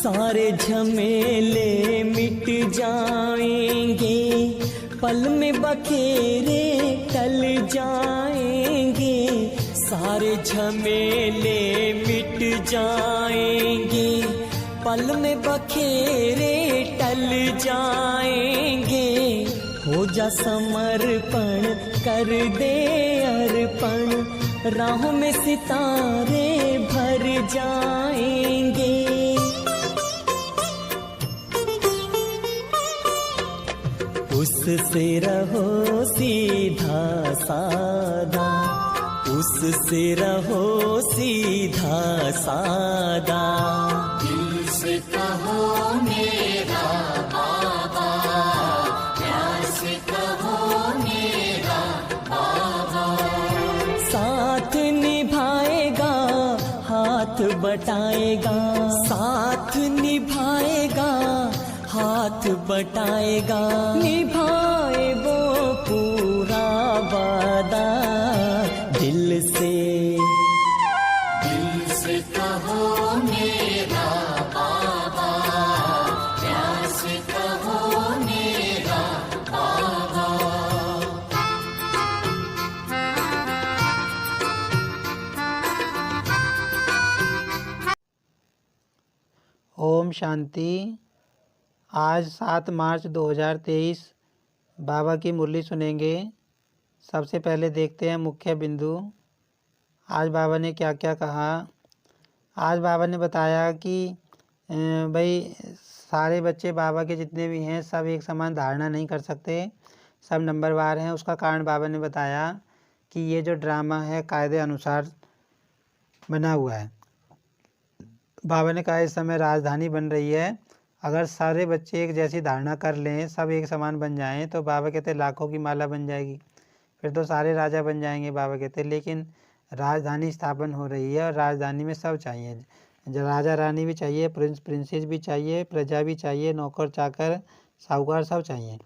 सारे झमेले मिट जाएंगे, पल में बखेरे टल जाएंगे। सारे झमेले मिट जाएंगे, पल में बखेरे टल जाएंगे। हो जा समर्पण कर दे अर्पण, राहों में सितारे भर जाएंगे। उससे रहो सीधा सादा, उससे रहो सीधा सादा। दिल से कहो मेरा बाबा, प्यार से कहो मेरा बाबा। साथ निभाएगा हाथ बटाएगा, साथ निभाएगा हाथ बटाएगा। निभाए वो पूरा वादा, दिल से कहो मेरा बाबा, प्यार से कहो मेरा बाबा। ओम शांति। आज 7 मार्च 2023 बाबा की मुरली सुनेंगे। सबसे पहले देखते हैं मुख्य बिंदु। आज बाबा ने क्या क्या कहा। आज बाबा ने बताया कि भाई सारे बच्चे बाबा के जितने भी हैं सब एक समान धारणा नहीं कर सकते, सब नंबरवार हैं। उसका कारण बाबा ने बताया कि ये जो ड्रामा है कायदे अनुसार बना हुआ है। बाबा ने कहा इस समय राजधानी बन रही है, अगर सारे बच्चे एक जैसी धारणा कर लें, सब एक समान बन जाएं, तो बाबा कहते लाखों की माला बन जाएगी, फिर तो सारे राजा बन जाएंगे। बाबा कहते लेकिन राजधानी स्थापन हो रही है और राजधानी में सब चाहिए, राजा रानी भी चाहिए, प्रिंस प्रिंसेस भी चाहिए, प्रजा भी चाहिए, नौकर चाकर साहूकार सब चाहिए।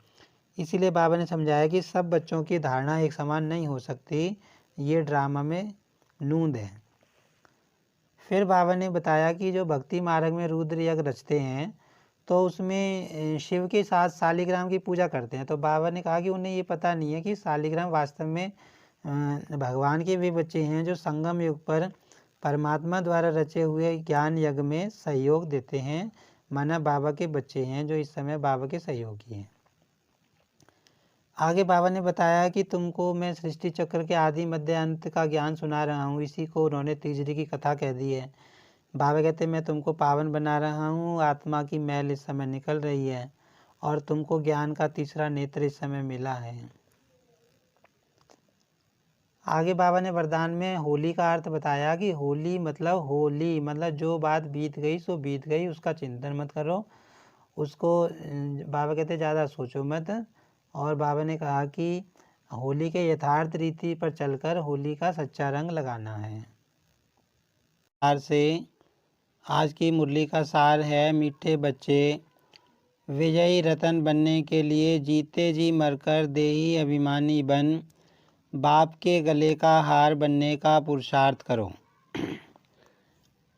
इसीलिए बाबा ने समझाया कि सब बच्चों की धारणा एक समान नहीं हो सकती, ये ड्रामा में नूंद है। फिर बाबा ने बताया कि जो भक्ति मार्ग में रुद्र यज्ञ रचते हैं तो उसमें शिव के साथ शालिग्राम की पूजा करते हैं। तो बाबा ने कहा कि उन्हें ये पता नहीं है कि शालिग्राम वास्तव में भगवान के वे बच्चे हैं जो संगम युग पर परमात्मा द्वारा रचे हुए ज्ञान यज्ञ में सहयोग देते हैं, माना बाबा के बच्चे हैं जो इस समय बाबा के सहयोगी हैं। आगे बाबा ने बताया कि तुमको मैं सृष्टि चक्र के आदि मध्य अंत का ज्ञान सुना रहा हूँ। इसी को उन्होंने तीसरी की कथा कह दी है। बाबा कहते मैं तुमको पावन बना रहा हूँ, आत्मा की मैल इस समय निकल रही है और तुमको ज्ञान का तीसरा नेत्र इस समय मिला है। आगे बाबा ने वरदान में होली का अर्थ बताया कि होली मतलब जो बात बीत गई सो बीत गई, उसका चिंतन मत करो, उसको बाबा कहते ज़्यादा सोचो मत। और बाबा ने कहा कि होली के यथार्थ रीति पर चलकर होली का सच्चा रंग लगाना है। से आज की मुरली का सार है, मीठे बच्चे विजयी रतन बनने के लिए जीते जी मरकर देही अभिमानी बन, बाप के गले का हार बनने का पुरुषार्थ करो।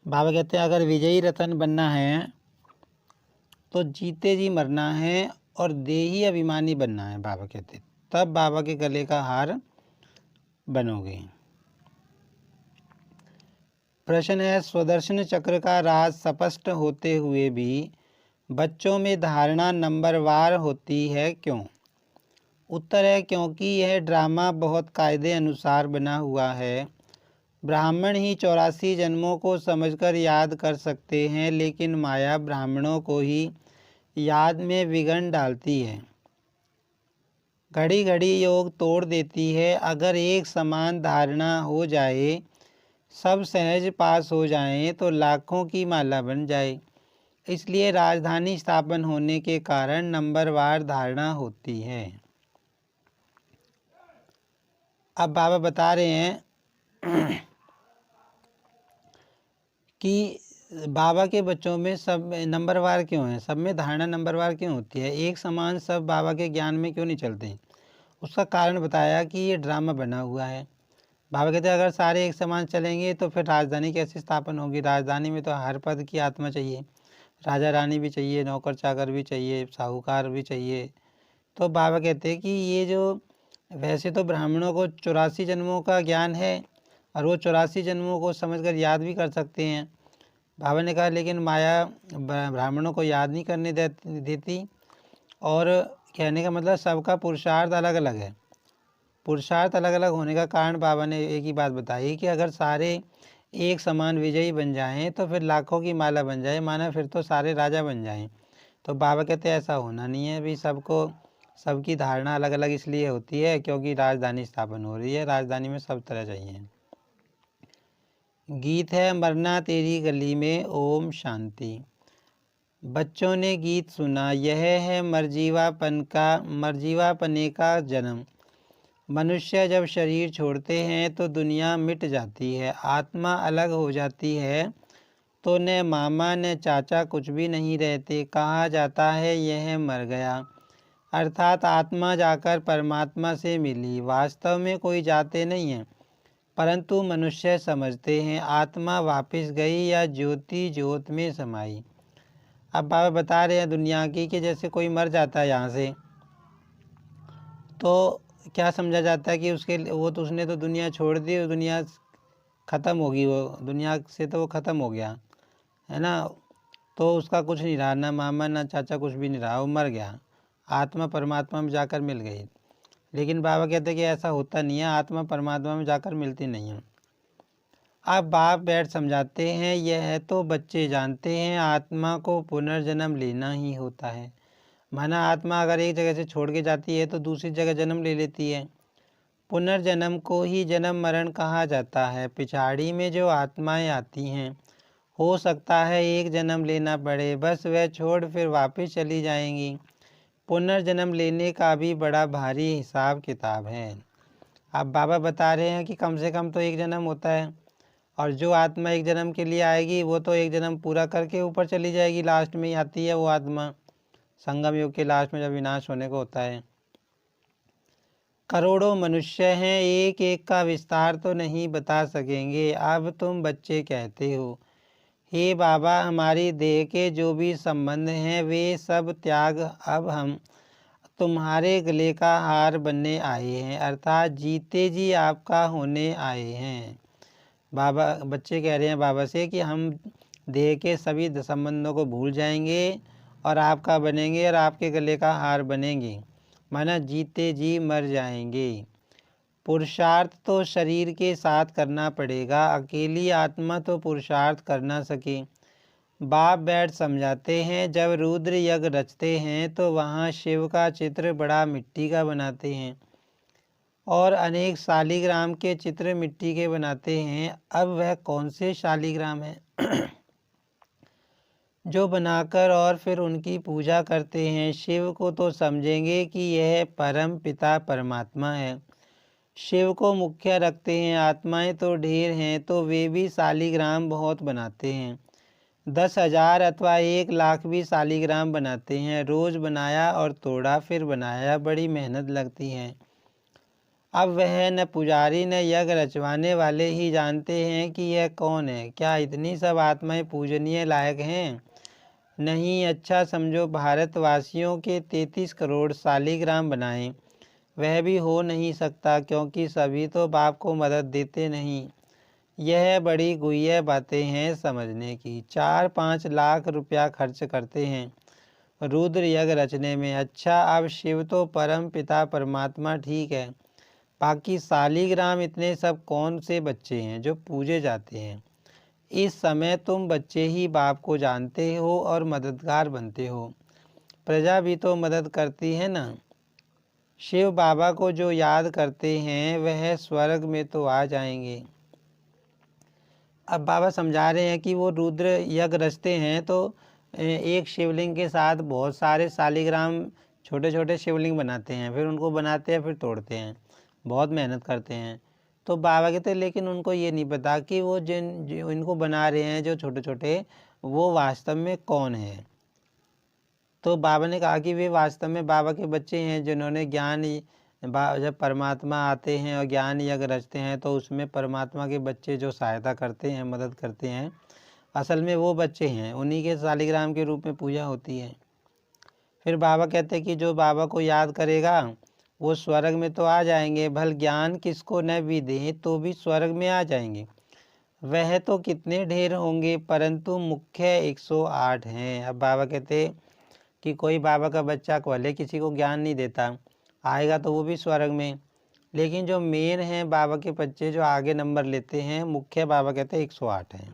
बाबा कहते हैं अगर विजयी रतन बनना है तो जीते जी मरना है और देही अभिमानी बनना है। बाबा कहते तब बाबा के गले का हार बनोगे। प्रश्न है स्वदर्शन चक्र का राज स्पष्ट होते हुए भी बच्चों में धारणा नंबरवार होती है क्यों? उत्तर है क्योंकि यह ड्रामा बहुत कायदे अनुसार बना हुआ है। ब्राह्मण ही 84 जन्मों को समझकर याद कर सकते हैं, लेकिन माया ब्राह्मणों को ही याद में विघ्न डालती है। घड़ी घड़ी योग तोड़ देती है। अगर एक समान धारणा हो जाए, सब सहज पास हो जाएं, तो लाखों की माला बन जाए। इसलिए राजधानी स्थापन होने के कारण नंबरवार धारणा होती है। अब बाबा बता रहे हैं कि बाबा के बच्चों में सब नंबरवार क्यों है, सब में धारणा नंबरवार क्यों होती है, एक समान सब बाबा के ज्ञान में क्यों नहीं चलते। उसका कारण बताया कि ये ड्रामा बना हुआ है। बाबा कहते हैं अगर सारे एक समान चलेंगे तो फिर राजधानी कैसे स्थापन होगी। राजधानी में तो हर पद की आत्मा चाहिए। राजा रानी भी चाहिए, नौकर चाकर भी चाहिए, साहूकार भी चाहिए। तो बाबा कहते हैं कि ये जो वैसे तो ब्राह्मणों को 84 जन्मों का ज्ञान है और वो 84 जन्मों को समझकर याद भी कर सकते हैं। बाबा ने कहा लेकिन माया ब्राह्मणों को याद नहीं करने देती। और कहने का मतलब सबका पुरुषार्थ अलग अलग है। पुरुषार्थ अलग अलग होने का कारण बाबा ने एक ही बात बताई कि अगर सारे एक समान विजयी बन जाएं तो फिर लाखों की माला बन जाए, माना फिर तो सारे राजा बन जाएं। तो बाबा कहते हैं ऐसा होना नहीं है। भी सबकी धारणा अलग अलग इसलिए होती है क्योंकि राजधानी स्थापन हो रही है, राजधानी में सब तरह चाहिए। गीत है मरना तेरी गली में, ओम शांति। बच्चों ने गीत सुना, यह है मरजीवापने का जन्म। मनुष्य जब शरीर छोड़ते हैं तो दुनिया मिट जाती है, आत्मा अलग हो जाती है तो न मामा न चाचा कुछ भी नहीं रहते। कहा जाता है यह मर गया, अर्थात आत्मा जाकर परमात्मा से मिली। वास्तव में कोई जाते नहीं हैं, परंतु मनुष्य समझते हैं आत्मा वापस गई या ज्योति ज्योत में समाई। अब बाबा बता रहे हैं दुनिया की कि जैसे कोई मर जाता है यहाँ से तो क्या समझा जाता है कि उसने तो दुनिया छोड़ दी, दुनिया ख़त्म होगी, वो दुनिया से तो वो ख़त्म हो गया है ना। तो उसका कुछ नहीं रहा, ना मामा ना चाचा कुछ भी नहीं रहा, वो मर गया, आत्मा परमात्मा में जाकर मिल गई। लेकिन बाबा कहते हैं कि ऐसा होता नहीं है, आत्मा परमात्मा में जाकर मिलती नहीं है। अब बाप बैठ समझाते हैं यह तो बच्चे जानते हैं आत्मा को पुनर्जन्म लेना ही होता है। माना आत्मा अगर एक जगह से छोड़ के जाती है तो दूसरी जगह जन्म ले लेती है। पुनर्जन्म को ही जन्म मरण कहा जाता है। पिछाड़ी में जो आत्माएं आती हैं हो सकता है एक जन्म लेना पड़े, बस वह छोड़ फिर वापस चली जाएंगी। पुनर्जन्म लेने का भी बड़ा भारी हिसाब किताब है। अब बाबा बता रहे हैं कि कम से कम तो एक जन्म होता है, और जो आत्मा एक जन्म के लिए आएगी वो तो एक जन्म पूरा करके ऊपर चली जाएगी, लास्ट में ही आती है वो आत्मा, संगम युग के लास्ट में जब विनाश होने को होता है। करोड़ों मनुष्य हैं, एक एक का विस्तार तो नहीं बता सकेंगे। अब तुम बच्चे कहते हो हे बाबा हमारी देह के जो भी संबंध हैं वे सब त्याग, अब हम तुम्हारे गले का हार बनने आए हैं, अर्थात जीते जी आपका होने आए हैं। बाबा बच्चे कह रहे हैं बाबा से कि हम देह के सभी संबंधों को भूल जाएंगे और आपका बनेंगे और आपके गले का हार बनेंगे, माना जीते जी मर जाएंगे। पुरुषार्थ तो शरीर के साथ करना पड़ेगा, अकेली आत्मा तो पुरुषार्थ कर ना सके। बाप बैठ समझाते हैं जब रुद्र यज्ञ रचते हैं तो वहाँ शिव का चित्र बड़ा मिट्टी का बनाते हैं और अनेक शालिग्राम के चित्र मिट्टी के बनाते हैं। अब वह कौन से शालिग्राम है जो बनाकर और फिर उनकी पूजा करते हैं। शिव को तो समझेंगे कि यह परम पिता परमात्मा है, शिव को मुख्य रखते हैं। आत्माएं तो ढेर हैं तो वे भी शालिग्राम बहुत बनाते हैं, 10,000 अथवा 1,00,000 भी शालिग्राम बनाते हैं। रोज़ बनाया और तोड़ा फिर बनाया, बड़ी मेहनत लगती है। अब वह न पुजारी न यज्ञ रचवाने वाले ही जानते हैं कि यह कौन है। क्या इतनी सब आत्माएं पूजनीय लायक हैं? नहीं। अच्छा समझो भारतवासियों के 33 करोड़ शालिग्राम बनाएं, वह भी हो नहीं सकता क्योंकि सभी तो बाप को मदद देते नहीं। यह बड़ी गुह्य बातें हैं समझने की। 4-5 लाख रुपया खर्च करते हैं रुद्र यज्ञ रचने में। अच्छा अब शिव तो परम पिता परमात्मा ठीक है, बाकी शालिग्राम इतने सब कौन से बच्चे हैं जो पूजे जाते हैं। इस समय तुम बच्चे ही बाप को जानते हो और मददगार बनते हो, प्रजा भी तो मदद करती है ना। शिव बाबा को जो याद करते हैं वह स्वर्ग में तो आ जाएंगे। अब बाबा समझा रहे हैं कि वो रुद्र यज्ञ रचते हैं तो एक शिवलिंग के साथ बहुत सारे शालिग्राम छोटे छोटे शिवलिंग बनाते हैं, फिर उनको बनाते हैं फिर तोड़ते हैं, बहुत मेहनत करते हैं। तो बाबा कहते हैं लेकिन उनको ये नहीं पता कि वो जो इनको बना रहे हैं जो छोटे छोटे, वो वास्तव में कौन है। तो बाबा ने कहा कि वे वास्तव में बाबा के बच्चे हैं जिन्होंने ज्ञान, जब परमात्मा आते हैं और ज्ञान यज्ञ रचते हैं तो उसमें परमात्मा के बच्चे जो सहायता करते हैं, मदद करते हैं, असल में वो बच्चे हैं, उन्हीं के शालिग्राम के रूप में पूजा होती है। फिर बाबा कहते हैं कि जो बाबा को याद करेगा वो स्वर्ग में तो आ जाएंगे, भल ज्ञान किसको न भी दे तो भी स्वर्ग में आ जाएंगे। वह तो कितने ढेर होंगे परंतु मुख्य 108 हैं। अब बाबा कहते कि कोई बाबा का बच्चा भले किसी को ज्ञान नहीं देता, आएगा तो वो भी स्वर्ग में, लेकिन जो मेन हैं बाबा के बच्चे जो आगे नंबर लेते हैं, मुख्य बाबा कहते हैं 108 हैं।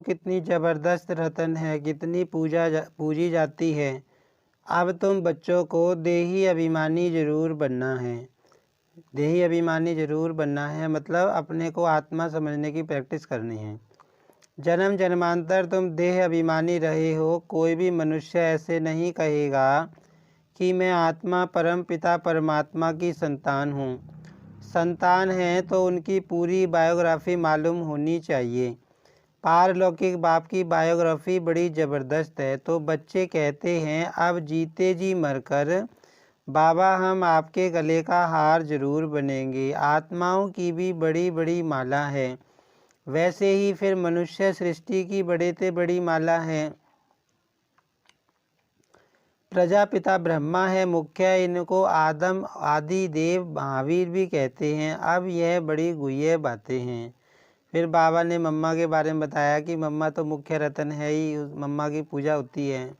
कितनी ज़बरदस्त रतन है, कितनी पूजी जाती है। अब तुम बच्चों को देही अभिमानी जरूर बनना है। देही अभिमानी जरूर बनना है मतलब अपने को आत्मा समझने की प्रैक्टिस करनी है। जन्म जन्मांतर तुम देह अभिमानी रहे हो, कोई भी मनुष्य ऐसे नहीं कहेगा कि मैं आत्मा परम पिता परमात्मा की संतान हूँ। संतान है तो उनकी पूरी बायोग्राफी मालूम होनी चाहिए। पारलौकिक बाप की बायोग्राफी बड़ी ज़बरदस्त है। तो बच्चे कहते हैं अब जीते जी मरकर बाबा हम आपके गले का हार जरूर बनेंगे। आत्माओं की भी बड़ी बड़ी माला है, वैसे ही फिर मनुष्य सृष्टि की बड़े से बड़ी माला है। प्रजापिता ब्रह्मा है मुख्य, इनको आदम आदि देव महावीर भी कहते हैं। अब यह बड़ी गुह्य बातें हैं। फिर बाबा ने मम्मा के बारे में बताया कि मम्मा तो मुख्य रतन है ही, मम्मा की पूजा होती है।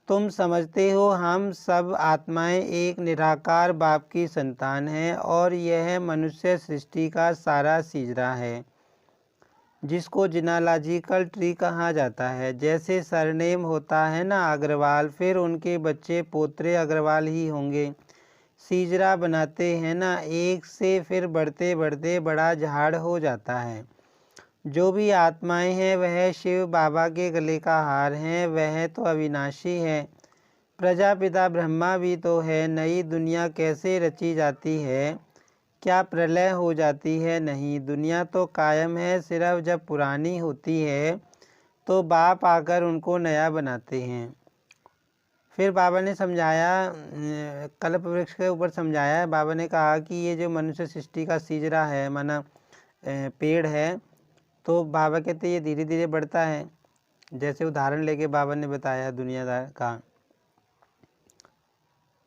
तुम समझते हो हम सब आत्माएं एक निराकार बाप की संतान हैं और यह मनुष्य सृष्टि का सारा सिजरा है, जिसको जिनालॉजिकल ट्री कहा जाता है। जैसे सरनेम होता है ना अग्रवाल, फिर उनके बच्चे पोतरे अग्रवाल ही होंगे। सिजरा बनाते हैं ना एक से, फिर बढ़ते बढ़ते बड़ा झाड़ हो जाता है। जो भी आत्माएं हैं वह शिव बाबा के गले का हार हैं, वह तो अविनाशी है। प्रजापिता ब्रह्मा भी तो है। नई दुनिया कैसे रची जाती है, क्या प्रलय हो जाती है? नहीं, दुनिया तो कायम है, सिर्फ जब पुरानी होती है तो बाप आकर उनको नया बनाते हैं। फिर बाबा ने समझाया, कल्प वृक्ष के ऊपर समझाया है। बाबा ने कहा कि ये जो मनुष्य सृष्टि का सिजरा है माना पेड़ है, तो बाबा कहते ये धीरे धीरे बढ़ता है। जैसे उदाहरण लेके बाबा ने बताया दुनियादार का।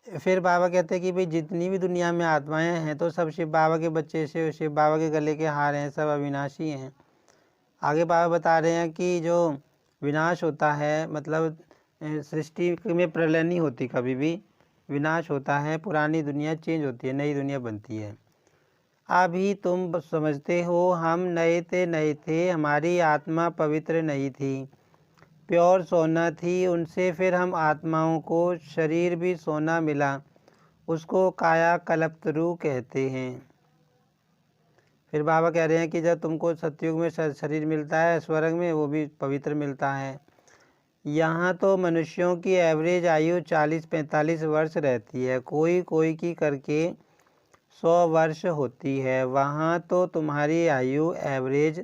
फिर बाबा कहते हैं कि भाई जितनी भी दुनिया में आत्माएं हैं तो सब शिव बाबा के बच्चे, शिव बाबा के गले के हार हैं, सब अविनाशी हैं। आगे बाबा बता रहे हैं कि जो विनाश होता है मतलब सृष्टि में प्रलय नहीं होती, कभी भी विनाश होता है, पुरानी दुनिया चेंज होती है, नई दुनिया बनती है। अभी तुम समझते हो हम नए थे, हमारी आत्मा पवित्र नहीं थी, प्योर सोना थी। उनसे फिर हम आत्माओं को शरीर भी सोना मिला, उसको काया कल्पतरु कहते हैं। फिर बाबा कह रहे हैं कि जब तुमको सतयुग में शरीर मिलता है स्वर्ग में, वो भी पवित्र मिलता है। यहाँ तो मनुष्यों की एवरेज आयु 40-45 वर्ष रहती है, कोई कोई की करके 100 वर्ष होती है। वहाँ तो तुम्हारी आयु एवरेज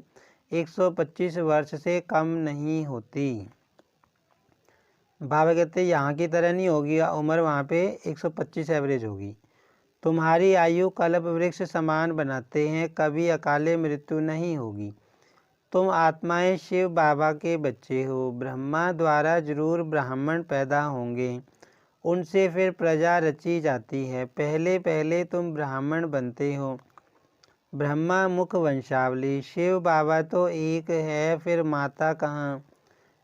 125 वर्ष से कम नहीं होती। बाबा कहते यहाँ की तरह नहीं होगी उम्र, वहाँ पे 125 एवरेज होगी। तुम्हारी आयु कल्प वृक्ष समान बनाते हैं, कभी अकाले मृत्यु नहीं होगी। तुम आत्माएं शिव बाबा के बच्चे हो। ब्रह्मा द्वारा जरूर ब्राह्मण पैदा होंगे, उनसे फिर प्रजा रची जाती है। पहले पहले तुम ब्राह्मण बनते हो। ब्रह्मा मुख वंशावली, शिव बाबा तो एक है, फिर माता कहाँ?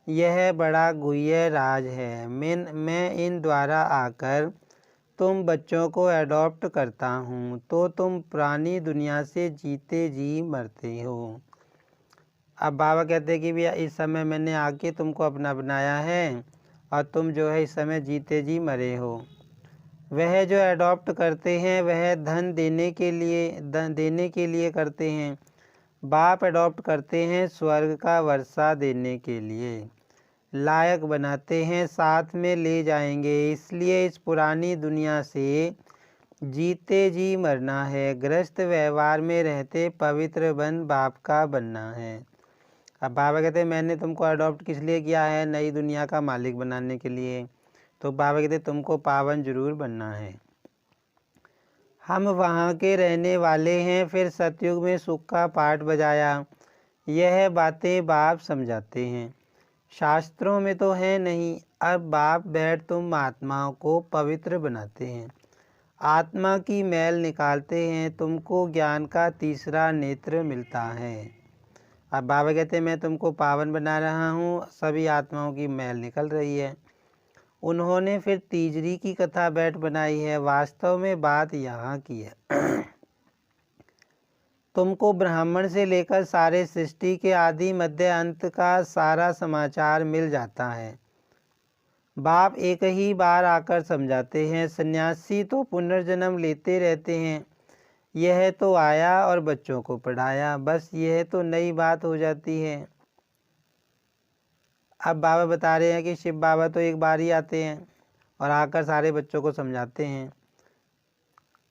यह बड़ा गुह्य राज है। मैं इन द्वारा आकर तुम बच्चों को एडॉप्ट करता हूँ, तो तुम पुरानी दुनिया से जीते जी मरते हो। अब बाबा कहते हैं कि भैया इस समय मैंने आके तुमको अपना बनाया है और तुम जो है इस समय जीते जी मरे हो। वह जो एडॉप्ट करते हैं वह धन देने के लिए करते हैं। बाप एडॉप्ट करते हैं स्वर्ग का वर्षा देने के लिए, लायक बनाते हैं, साथ में ले जाएंगे। इसलिए इस पुरानी दुनिया से जीते जी मरना है, गृहस्थ व्यवहार में रहते पवित्र बन बाप का बनना है। अब बाबा कहते हैं मैंने तुमको अडॉप्ट किस लिए किया है? नई दुनिया का मालिक बनाने के लिए। तो बाबा कहते तुमको पावन जरूर बनना है। हम वहाँ के रहने वाले हैं। फिर सतयुग में सुख का पाठ बजाया। यह बातें बाप समझाते हैं, शास्त्रों में तो है नहीं। अब बाप बैठ तुम आत्माओं को पवित्र बनाते हैं, आत्मा की मैल निकालते हैं, तुमको ज्ञान का तीसरा नेत्र मिलता है। अब बाबा कहते हैं मैं तुमको पावन बना रहा हूँ, सभी आत्माओं की मैल निकल रही है। उन्होंने फिर तीजरी की कथा बैठ बनाई है। वास्तव में बात यहाँ की है। तुमको ब्राह्मण से लेकर सारे सृष्टि के आदि मध्य अंत का सारा समाचार मिल जाता है। बाप एक ही बार आकर समझाते हैं, सन्यासी तो पुनर्जन्म लेते रहते हैं, यह तो आया और बच्चों को पढ़ाया, बस यह तो नई बात हो जाती है। अब बाबा बता रहे हैं कि शिव बाबा तो एक बार ही आते हैं और आकर सारे बच्चों को समझाते हैं।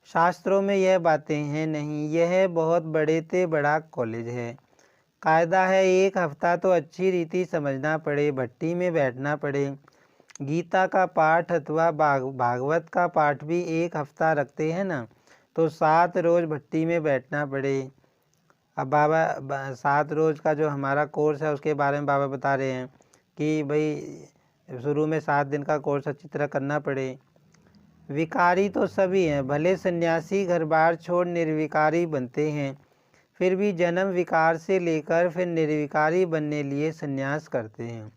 शास्त्रों में यह बातें हैं नहीं, यह बहुत बड़े से बड़ा कॉलेज है। कायदा है 1 हफ्ता तो अच्छी रीति समझना पड़े, भट्टी में बैठना पड़े। गीता का पाठ अथवा भागवत का पाठ भी 1 हफ्ता रखते हैं ना, तो 7 रोज़ भट्टी में बैठना पड़े। अब बाबा 7 रोज़ का जो हमारा कोर्स है उसके बारे में बाबा बता रहे हैं कि भाई शुरू में 7 दिन का कोर्स अच्छी तरह करना पड़े। विकारी तो सभी हैं, भले सन्यासी घर बार छोड़ निर्विकारी बनते हैं, फिर भी जन्म विकार से लेकर फिर निर्विकारी बनने लिए सन्यास करते हैं।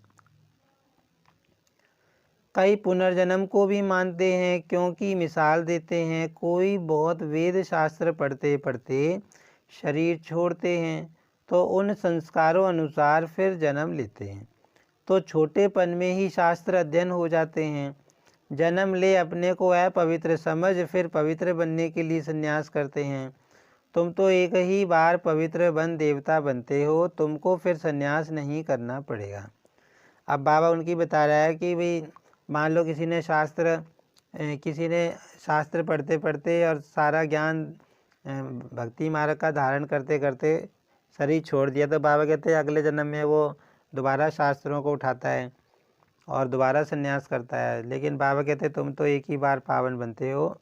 कई पुनर्जन्म को भी मानते हैं, क्योंकि मिसाल देते हैं, कोई बहुत वेद शास्त्र पढ़ते पढ़ते शरीर छोड़ते हैं तो उन संस्कारों अनुसार फिर जन्म लेते हैं, तो छोटेपन में ही शास्त्र अध्ययन हो जाते हैं। जन्म ले अपने को अपवित्र समझ फिर पवित्र बनने के लिए संन्यास करते हैं। तुम तो एक ही बार पवित्र बन देवता बनते हो, तुमको फिर संन्यास नहीं करना पड़ेगा। अब बाबा उनकी बता रहा है कि भाई मान लो किसी ने शास्त्र पढ़ते पढ़ते और सारा ज्ञान भक्ति मार्ग का धारण करते करते शरीर छोड़ दिया, तो बाबा कहते हैं अगले जन्म में वो दोबारा शास्त्रों को उठाता है और दोबारा संन्यास करता है। लेकिन बाबा कहते तुम तो एक ही बार पावन बनते हो।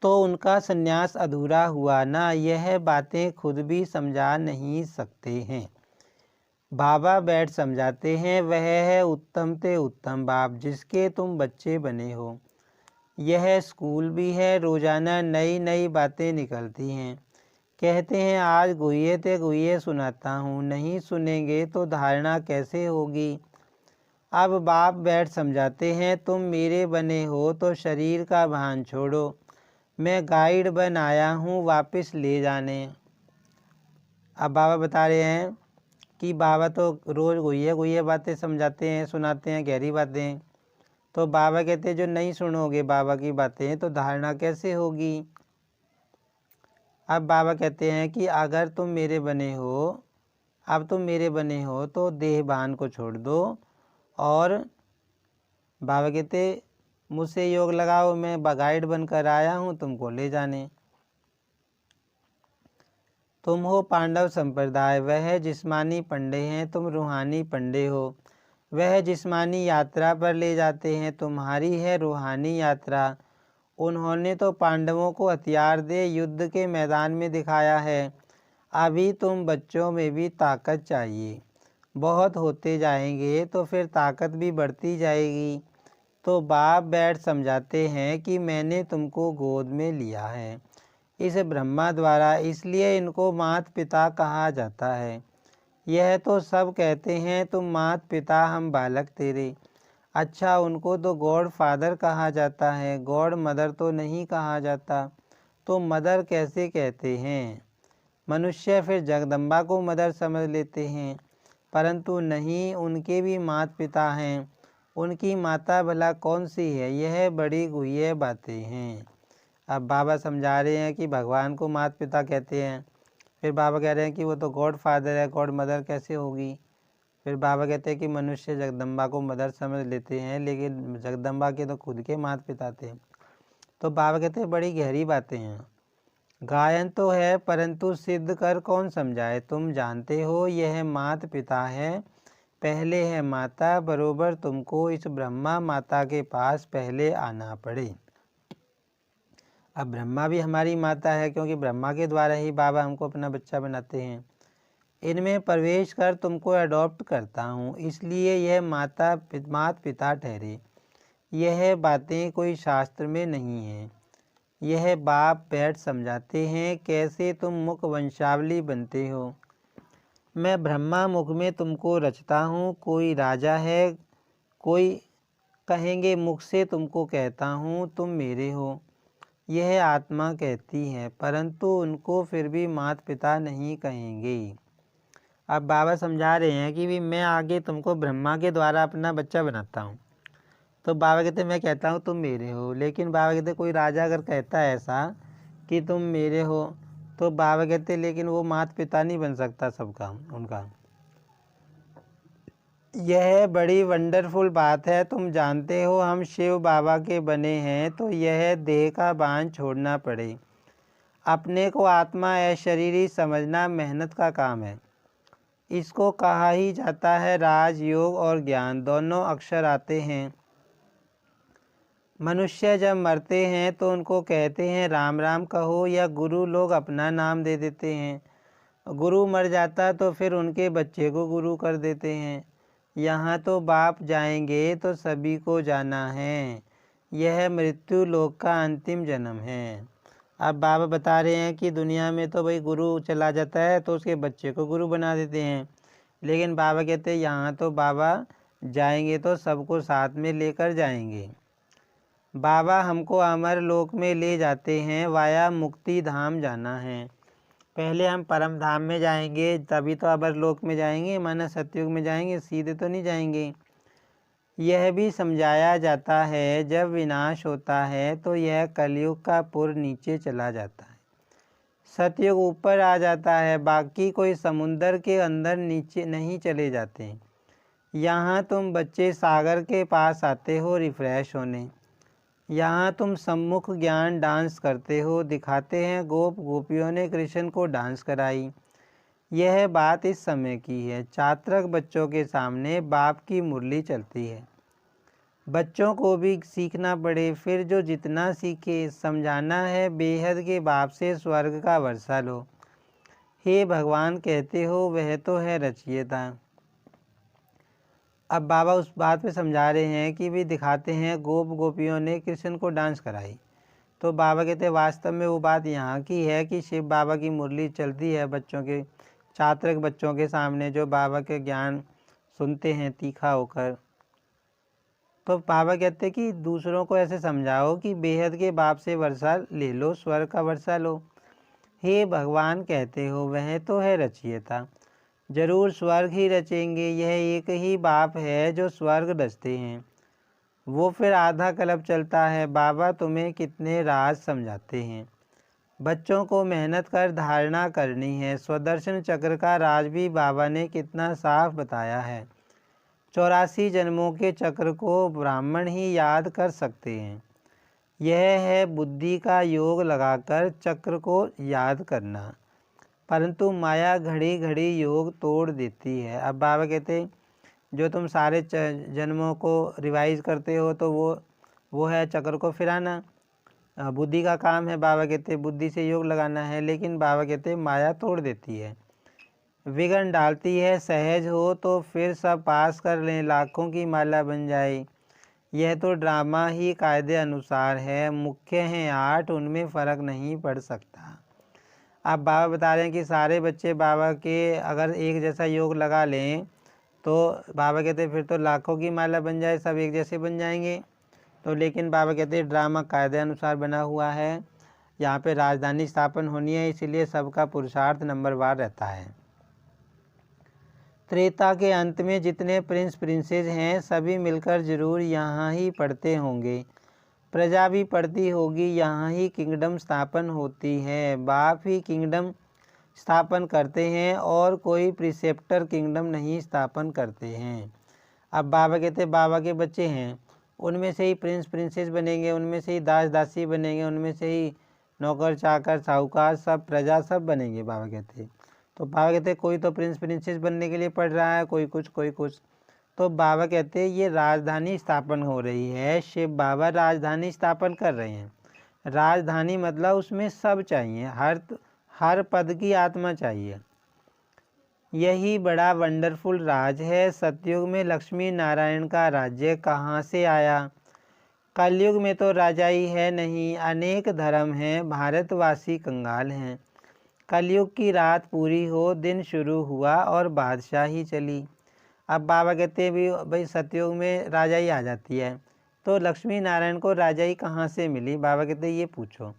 तो उनका संन्यास अधूरा हुआ ना, यह बातें खुद भी समझा नहीं सकते हैं। बाबा बैठ समझाते हैं, वह है उत्तम ते उत्तम बाप जिसके तुम बच्चे बने हो। यह स्कूल भी है, रोज़ाना नई नई बातें निकलती हैं। कहते हैं आज गुहिये ते गुहिये सुनाता हूँ, नहीं सुनेंगे तो धारणा कैसे होगी। अब बाप बैठ समझाते हैं, तुम मेरे बने हो तो शरीर का भान छोड़ो, मैं गाइड बन आया हूँ वापस ले जाने। अब बाबा बता रहे हैं कि बाबा तो रोज़ गुहिये गुहिये बातें समझाते हैं, सुनाते हैं गहरी बातें। तो बाबा कहते हैं जो नहीं सुनोगे बाबा की बातें तो धारणा कैसे होगी। अब बाबा कहते हैं कि अगर तुम मेरे बने हो, अब तुम मेरे बने हो तो देहभान को छोड़ दो, और बाबा कहते मुझसे योग लगाओ, मैं गाइड बनकर आया हूँ तुमको ले जाने। तुम हो पांडव संप्रदाय, वह जिस्मानी पंडे हैं, तुम रूहानी पंडे हो। वह जिस्मानी यात्रा पर ले जाते हैं, तुम्हारी है रूहानी यात्रा। उन्होंने तो पांडवों को हथियार दे युद्ध के मैदान में दिखाया है, अभी तुम बच्चों में भी ताकत चाहिए। बहुत होते जाएंगे तो फिर ताकत भी बढ़ती जाएगी। तो बाप बैठ समझाते हैं कि मैंने तुमको गोद में लिया है इस ब्रह्मा द्वारा, इसलिए इनको मात पिता कहा जाता है। यह तो सब कहते हैं तुम मात पिता हम बालक तेरे। अच्छा उनको तो गॉड फादर कहा जाता है, गॉड मदर तो नहीं कहा जाता, तो मदर कैसे कहते हैं। मनुष्य फिर जगदम्बा को मदर समझ लेते हैं, परंतु नहीं, उनके भी माता पिता हैं। उनकी माता भला कौन सी है, यह बड़ी गुह्य बातें हैं। अब बाबा समझा रहे हैं कि भगवान को माता पिता कहते हैं। फिर बाबा कह रहे हैं कि वो तो गॉड फादर है, गॉड मदर कैसे होगी। फिर बाबा कहते हैं कि मनुष्य जगदम्बा को मदर समझ लेते हैं, लेकिन जगदम्बा के तो खुद के माता पिता थे। तो बाबा कहते हैं बड़ी गहरी बातें हैं। गायन तो है परंतु सिद्ध कर कौन समझाए। तुम जानते हो यह माता पिता है, पहले है माता, बरोबर तुमको इस ब्रह्मा माता के पास पहले आना पड़े। अब ब्रह्मा भी हमारी माता है, क्योंकि ब्रह्मा के द्वारा ही बाबा हमको अपना बच्चा बनाते हैं। इनमें प्रवेश कर तुमको अडॉप्ट करता हूँ, इसलिए यह माता पिता ठहरे। यह बातें कोई शास्त्र में नहीं है। यह बाप बैठ समझाते हैं कैसे तुम मुख वंशावली बनते हो। मैं ब्रह्मा मुख में तुमको रचता हूँ। कोई राजा है, कोई कहेंगे मुख से तुमको कहता हूँ तुम मेरे हो। यह आत्मा कहती है, परंतु उनको फिर भी माता पिता नहीं कहेंगे। अब बाबा समझा रहे हैं कि भी मैं आगे तुमको ब्रह्मा के द्वारा अपना बच्चा बनाता हूँ, तो बाबा कहते मैं कहता हूँ तुम मेरे हो। लेकिन बाबा कहते कोई राजा अगर कहता है ऐसा कि तुम मेरे हो, तो बाबा कहते लेकिन वो माता पिता नहीं बन सकता सबका उनका। यह बड़ी वंडरफुल बात है। तुम जानते हो हम शिव बाबा के बने हैं, तो यह देह का बांझ छोड़ना पड़े। अपने को आत्मा या शरीरी समझना मेहनत का काम है। इसको कहा ही जाता है राजयोग और ज्ञान दोनों अक्षर आते हैं। मनुष्य जब मरते हैं तो उनको कहते हैं राम राम कहो, या गुरु लोग अपना नाम दे देते हैं। गुरु मर जाता तो फिर उनके बच्चे को गुरु कर देते हैं। यहाँ तो बाप जाएंगे तो सभी को जाना है। यह मृत्यु लोक का अंतिम जन्म है। अब बाबा बता रहे हैं कि दुनिया में तो भाई गुरु चला जाता है तो उसके बच्चे को गुरु बना देते हैं, लेकिन बाबा कहते हैं यहाँ तो बाबा जाएंगे तो सबको साथ में लेकर जाएंगे। बाबा हमको अमर लोक में ले जाते हैं, वाया मुक्ति धाम जाना है। पहले हम परम धाम में जाएंगे, तभी तो अमर लोक में जाएंगे, माना सतयुग में जाएंगे, सीधे तो नहीं जाएंगे। यह भी समझाया जाता है जब विनाश होता है तो यह कलयुग का पुर नीचे चला जाता है, सतयुग ऊपर आ जाता है। बाकी कोई समुंदर के अंदर नीचे नहीं चले जाते। यहाँ तुम बच्चे सागर के पास आते हो रिफ्रेश होने। यहाँ तुम सम्मुख ज्ञान डांस करते हो, दिखाते हैं गोप गोपियों ने कृष्ण को डांस कराई। यह बात इस समय की है। चात्रक बच्चों के सामने बाप की मुरली चलती है। बच्चों को भी सीखना पड़े, फिर जो जितना सीखे समझाना है बेहद के बाप से स्वर्ग का वर्षा लो। हे भगवान कहते हो वह तो है रचयिता। अब बाबा उस बात पे समझा रहे हैं कि भी दिखाते हैं गोप गोपियों ने कृष्ण को डांस कराई। तो बाबा कहते हैं वास्तव में वो बात यहाँ की है कि शिव बाबा की मुरली चलती है बच्चों के, छात्रक बच्चों के सामने जो बाबा के ज्ञान सुनते हैं तीखा होकर। तो बाबा कहते हैं कि दूसरों को ऐसे समझाओ कि बेहद के बाप से वर्षा ले लो, स्वर्ग का वर्षा लो। हे भगवान कहते हो वह तो है रचयिता, जरूर स्वर्ग ही रचेंगे। यह एक ही बाप है जो स्वर्ग रचते हैं, वो फिर आधा कल्प चलता है। बाबा तुम्हें कितने राज समझाते हैं। बच्चों को मेहनत कर धारणा करनी है। स्वदर्शन चक्र का राज भी बाबा ने कितना साफ बताया है। 84 जन्मों के चक्र को ब्राह्मण ही याद कर सकते हैं। यह है बुद्धि का योग लगाकर चक्र को याद करना, परंतु माया घड़ी घड़ी योग तोड़ देती है। अब बाबा कहते जो तुम सारे जन्मों को रिवाइज करते हो तो वो है चक्र को फिराना, बुद्धि का काम है। बाबा कहते बुद्धि से योग लगाना है, लेकिन बाबा कहते माया तोड़ देती है, विघ्न डालती है। सहज हो तो फिर सब पास कर लें, लाखों की माला बन जाए। यह तो ड्रामा ही कायदे अनुसार है। मुख्य हैं 8, उनमें फ़र्क नहीं पड़ सकता। अब बाबा बता रहे हैं कि सारे बच्चे बाबा के अगर एक जैसा योग लगा लें तो बाबा कहते फिर तो लाखों की माला बन जाए, सब एक जैसे बन जाएंगे। तो लेकिन बाबा कहते ड्रामा कायदे अनुसार बना हुआ है। यहाँ पे राजधानी स्थापन होनी है, इसीलिए सबका पुरुषार्थ नंबरवार रहता है। त्रेता के अंत में जितने प्रिंस प्रिंसेस हैं सभी मिलकर जरूर यहाँ ही पढ़ते होंगे। प्रजा भी पढ़ती होगी, यहाँ ही किंगडम स्थापन होती है। बाप ही किंगडम स्थापन करते हैं और कोई प्रिसेप्टर किंगडम नहीं स्थापन करते हैं। अब बाबा कहते बाबा के बच्चे हैं, उनमें से ही प्रिंस प्रिंसेस बनेंगे, उनमें से ही दास दासी बनेंगे, उनमें से ही नौकर चाकर साहूकार सब प्रजा सब बनेंगे। बाबा कहते तो बाबा कहते कोई तो प्रिंस प्रिंसेस बनने के लिए पढ़ रहा है, कोई कुछ कोई कुछ। तो बाबा कहते ये राजधानी स्थापन हो रही है, शिव बाबा राजधानी स्थापन कर रहे हैं। राजधानी मतलब उसमें सब चाहिए, हर पद की आत्मा चाहिए। यही बड़ा वंडरफुल राज है। सतयुग में लक्ष्मी नारायण का राज्य कहाँ से आया? कलयुग में तो राजा ही है नहीं, अनेक धर्म हैं, भारतवासी कंगाल हैं। कलयुग की रात पूरी हो, दिन शुरू हुआ और बादशाही चली। अब बाबा कहते हैं भी भाई सतयुग में राजा ही आ जाती है, तो लक्ष्मी नारायण को राजा ही कहाँ से मिली? बाबा कहते हैं ये पूछो।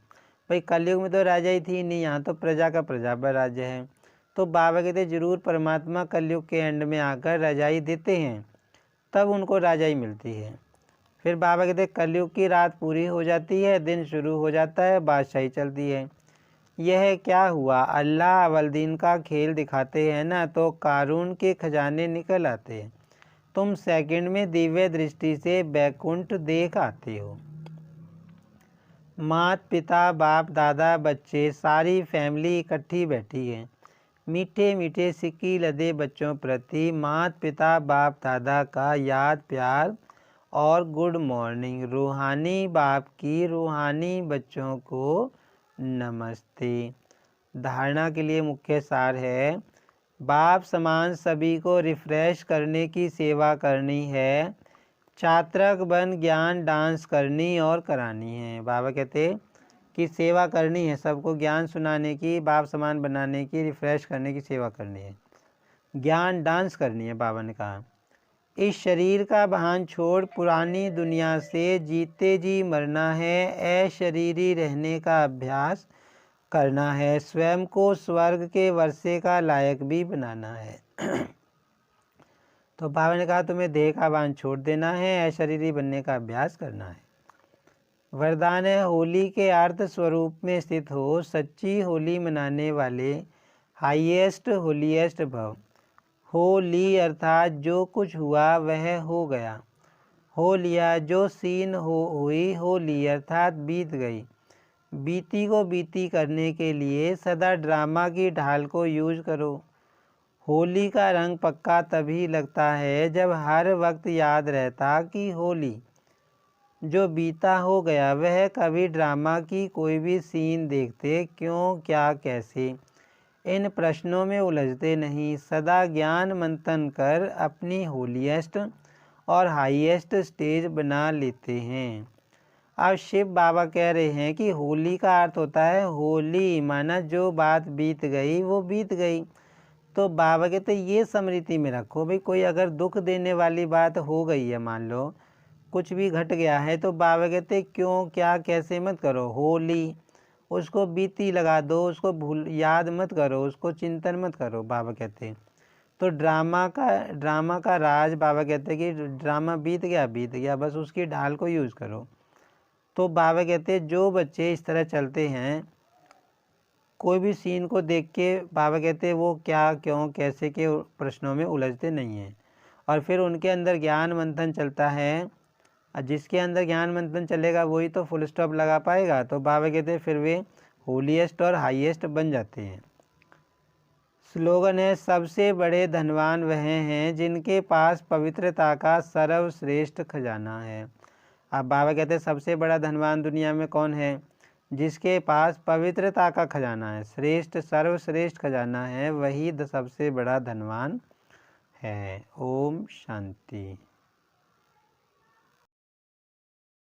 भाई कलयुग में तो राजा ही थी नहीं, यहाँ तो प्रजा का प्रजा पर राज्य है। तो बाबा कहते जरूर परमात्मा कलयुग के एंड में आकर रजाई देते हैं, तब उनको राजाई मिलती है। फिर बाबा कहते कलयुग की रात पूरी हो जाती है, दिन शुरू हो जाता है, बादशाही चलती है। यह क्या हुआ? अल्लाह अवलदीन का खेल दिखाते हैं ना, तो कारून के खजाने निकल आते हैं। तुम सेकंड में दिव्य दृष्टि से बैकुंठ देख आते हो। माता पिता बाप दादा बच्चे सारी फैमिली इकट्ठी बैठी है। मीठे मीठे सिक्की लदे बच्चों प्रति माता पिता बाप दादा का याद प्यार और गुड मॉर्निंग। रूहानी बाप की रूहानी बच्चों को नमस्ते। धारणा के लिए मुख्य सार है, बाप समान सभी को रिफ्रेश करने की सेवा करनी है। छात्रक बन ज्ञान डांस करनी और करानी है। बाबा कहते कि सेवा करनी है, सबको ज्ञान सुनाने की, बाप समान बनाने की, रिफ्रेश करने की सेवा करनी है, ज्ञान डांस करनी है। बाबा ने कहा इस शरीर का भान छोड़ पुरानी दुनिया से जीते जी मरना है, अशरीरी रहने का अभ्यास करना है, स्वयं को स्वर्ग के वर्षे का लायक भी बनाना है। तो बाबा ने कहा तुम्हें देह का भान छोड़ देना है, अशरीरी बनने का अभ्यास करना है। वरदान है होली के अर्थ स्वरूप में स्थित हो, सच्ची होली मनाने वाले हाईएस्ट होलीएस्ट भव। होली अर्थात जो कुछ हुआ वह हो गया, हो लिया, जो सीन हुई हो ली अर्थात बीत गई। बीती को बीती करने के लिए सदा ड्रामा की ढाल को यूज करो। होली का रंग पक्का तभी लगता है जब हर वक्त याद रहता कि होली जो बीता हो गया, वह कभी ड्रामा की कोई भी सीन देखते क्यों क्या कैसे, इन प्रश्नों में उलझते नहीं, सदा ज्ञान मंथन कर अपनी होलीएस्ट और हाईएस्ट स्टेज बना लेते हैं। अब शिव बाबा कह रहे हैं कि होली का अर्थ होता है होली, माना जो बात बीत गई वो बीत गई। तो बाबा कहते ये स्मृति में रखो भाई, कोई अगर दुख देने वाली बात हो गई है, मान लो कुछ भी घट गया है, तो बाबा कहते क्यों क्या कैसे मत करो, होली उसको बीती लगा दो, उसको भूल याद मत करो, उसको चिंतन मत करो। बाबा कहते तो ड्रामा का राज, बाबा कहते कि ड्रामा बीत गया, बस उसकी ढाल को यूज़ करो। तो बाबा कहते जो बच्चे इस तरह चलते हैं, कोई भी सीन को देख के बाबा कहते वो क्या क्यों कैसे के प्रश्नों में उलझते नहीं हैं, और फिर उनके अंदर ज्ञान मंथन चलता है। जिसके अंदर ज्ञान मंथन चलेगा वही तो फुल स्टॉप लगा पाएगा। तो बाबा कहते फिर वे होलीएस्ट और हाईएस्ट बन जाते हैं। स्लोगन है सबसे बड़े धनवान वह हैं जिनके पास पवित्रता का सर्वश्रेष्ठ खजाना है। अब बाबा कहते हैं सबसे बड़ा धनवान दुनिया में कौन है? जिसके पास पवित्रता का खजाना है, श्रेष्ठ सर्वश्रेष्ठ खजाना है, वही सबसे बड़ा धनवान है। ओम शांति।